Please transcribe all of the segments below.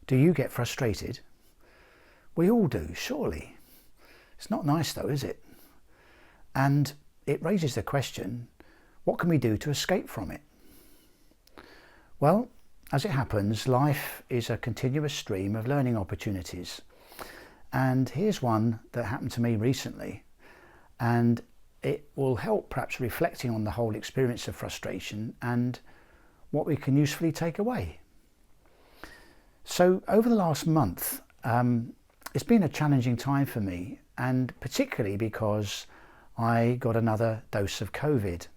Do you get frustrated? We all do, surely. It's not nice though, is it? And it raises the question, what can we do to escape from it? Well, as it happens, life is a continuous stream of learning opportunities. And here's one that happened to me recently. And it will help perhaps reflecting on the whole experience of frustration and what we can usefully take away. So over the last month, it's been a challenging time for me, and particularly because I got another dose of COVID.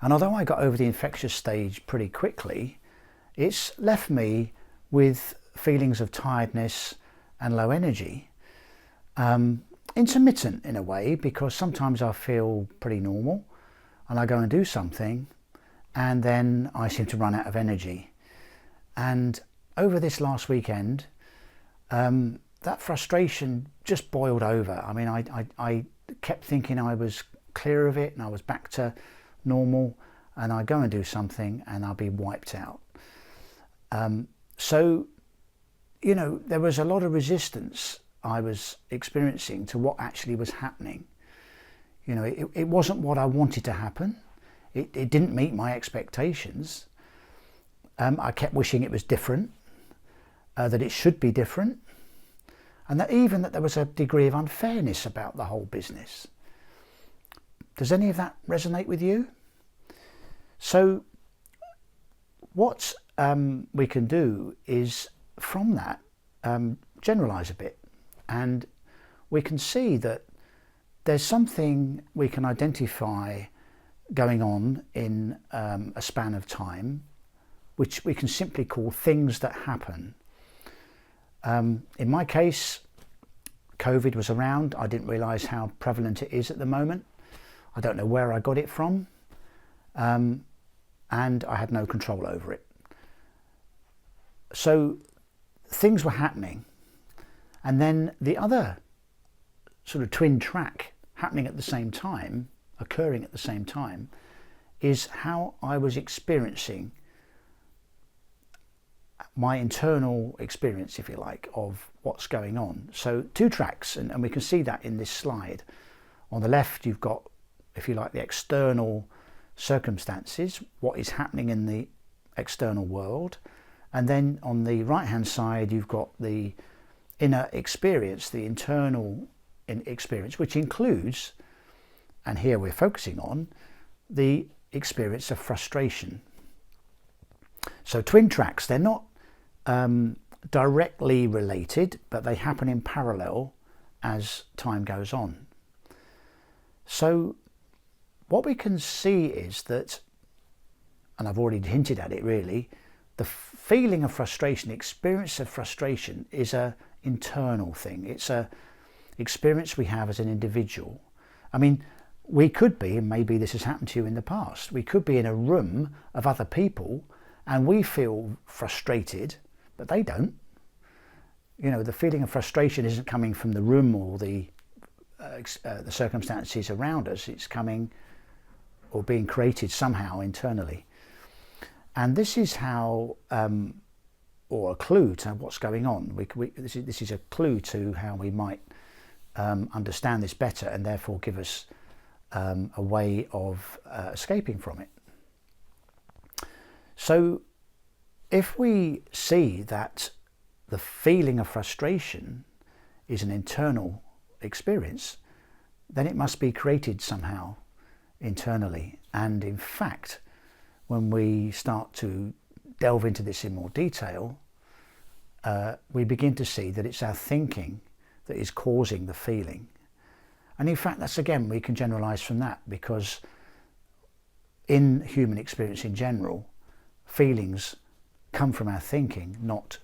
And although I got over the infectious stage pretty quickly, it's left me with feelings of tiredness and low energy. Intermittent in a way, because sometimes I feel pretty normal and I go and do something and then I seem to run out of energy. And over this last weekend, that frustration just boiled over. I mean, I kept thinking I was clear of it and I was back to normal, and I go and do something and I'll be wiped out. So, you know, there was a lot of resistance I was experiencing to what actually was happening. You know, it wasn't what I wanted to happen. It didn't meet my expectations. I kept wishing it was different, that it should be different, and that even that there was a degree of unfairness about the whole business. Does any of that resonate with you? So what we can do is, from that, generalize a bit, and we can see that there's something we can identify going on in a span of time, which we can simply call things that happen. In my case, COVID was around. I didn't realise how prevalent it is at the moment. I don't know where I got it from, and I had no control over it. So things were happening, and then the other sort of twin track happening at the same time, occurring at the same time, is how I was experiencing my internal experience, if you like, of what's going on. So two tracks, and we can see that in this slide. On the left, you've got, if you like, the external circumstances, what is happening in the external world. And then on the right-hand side, you've got the inner experience, the internal experience, which includes, and here we're focusing on, the experience of frustration. So twin tracks, they're not directly related, but they happen in parallel as time goes on. So what we can see is that, and I've already hinted at it really, the feeling of frustration, the experience of frustration is an internal thing. It's a experience we have as an individual. I mean, we could be, and maybe this has happened to you in the past, we could be in a room of other people and we feel frustrated, but they don't. You know, the feeling of frustration isn't coming from the room or the circumstances around us. It's coming or being created somehow internally. And this is how, or a clue to what's going on. This is a clue to how we might understand this better, and therefore give us a way of escaping from it. So if we see that the feeling of frustration is an internal experience, then it must be created somehow internally. And in fact, when we start to delve into this in more detail, we begin to see that it's our thinking that is causing the feeling. And in fact, that's, again, we can generalize from that, because in human experience in general, feelings come from our thinking, not,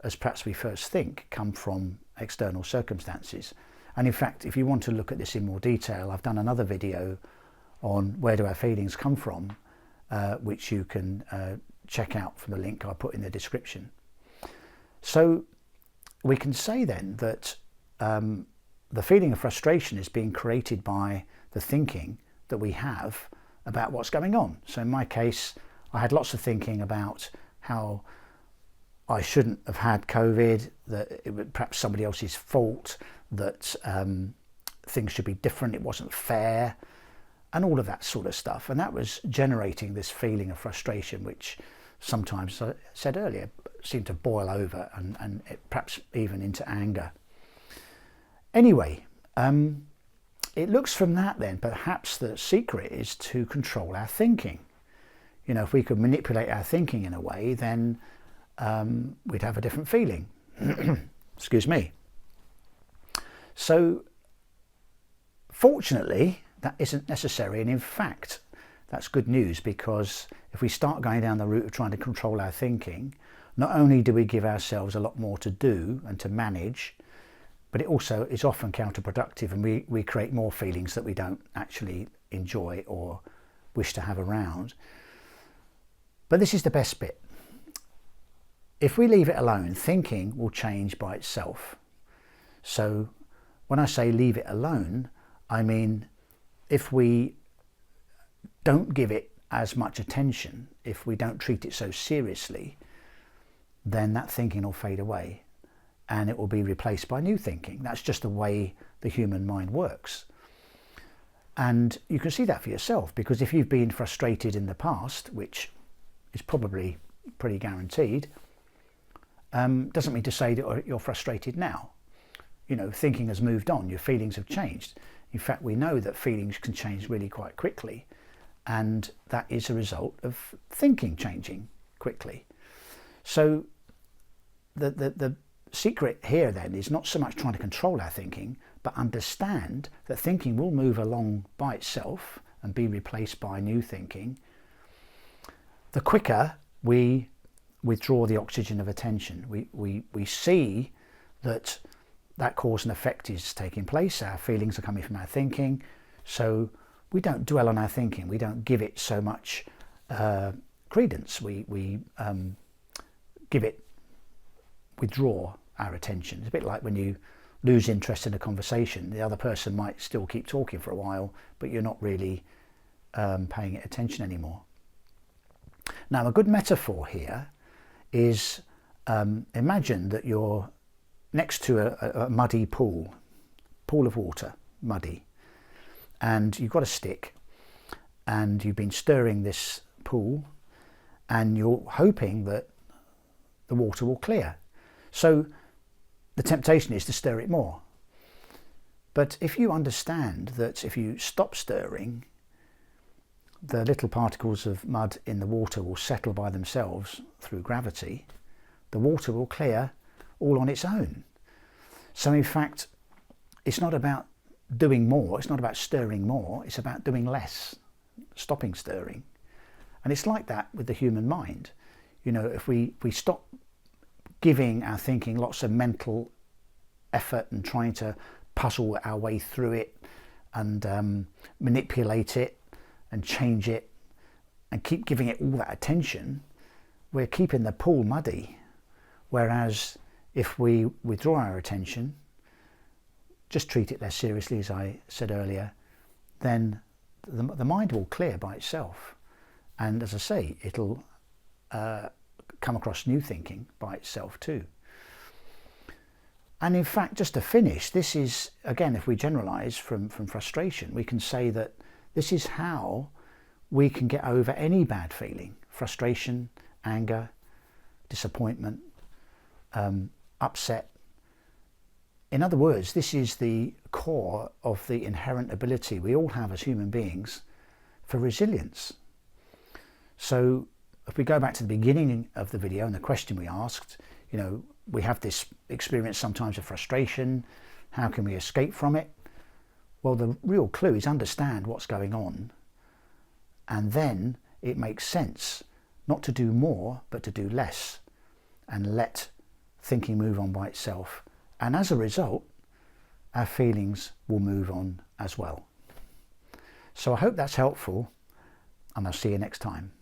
as perhaps we first think, come from external circumstances. And in fact, if you want to look at this in more detail, I've done another video on where do our feelings come from, which you can check out from the link I put in the description. So we can say then that the feeling of frustration is being created by the thinking that we have about what's going on. So in my case, I had lots of thinking about how I shouldn't have had COVID, that it was perhaps somebody else's fault, that things should be different, it wasn't fair, and all of that sort of stuff. And that was generating this feeling of frustration, which sometimes, as I said earlier, seemed to boil over and perhaps even into anger. Anyway, it looks from that then, perhaps the secret is to control our thinking. You know, if we could manipulate our thinking in a way, then we'd have a different feeling. Excuse me. So, fortunately, that isn't necessary, and in fact, that's good news, because if we start going down the route of trying to control our thinking, not only do we give ourselves a lot more to do and to manage, but it also is often counterproductive, and we create more feelings that we don't actually enjoy or wish to have around. But this is the best bit. If we leave it alone, thinking will change by itself. So when I say leave it alone, I mean if we don't give it as much attention, if we don't treat it so seriously, then that thinking will fade away and it will be replaced by new thinking. That's just the way the human mind works. And you can see that for yourself, because if you've been frustrated in the past, which is probably pretty guaranteed, doesn't mean to say that you're frustrated now. You know, thinking has moved on, your feelings have changed. In fact, we know that feelings can change really quite quickly, and that is a result of thinking changing quickly. So the secret here then is not so much trying to control our thinking, but understand that thinking will move along by itself and be replaced by new thinking. The quicker we withdraw the oxygen of attention, we see that cause and effect is taking place. Our feelings are coming from our thinking, so we don't dwell on our thinking. We don't give it so much credence. We withdraw our attention. It's a bit like when you lose interest in a conversation. The other person might still keep talking for a while, but you're not really paying it attention anymore. Now, a good metaphor here is imagine that you're next to a muddy pool of water, muddy, and you've got a stick and you've been stirring this pool and you're hoping that the water will clear. So the temptation is to stir it more. But if you understand that if you stop stirring, the little particles of mud in the water will settle by themselves through gravity, the water will clear all on its own. So in fact, it's not about doing more, it's not about stirring more, it's about doing less, stopping stirring. And it's like that with the human mind. You know, if we stop giving our thinking lots of mental effort and trying to puzzle our way through it and manipulate it and change it and keep giving it all that attention, we're keeping the pool muddy. Whereas if we withdraw our attention, just treat it less seriously, as I said earlier, then the mind will clear by itself. And as I say, it'll come across new thinking by itself too. And in fact, just to finish, this is, again, if we generalise from frustration, we can say that this is how we can get over any bad feeling: frustration, anger, disappointment, upset. In other words, this is the core of the inherent ability we all have as human beings for resilience. So if we go back to the beginning of the video and the question we asked, you know, we have this experience sometimes of frustration. How can we escape from it? Well, the real clue is understand what's going on, and then it makes sense not to do more but to do less and let thinking move on by itself. And as a result, our feelings will move on as well. So I hope that's helpful, and I'll see you next time.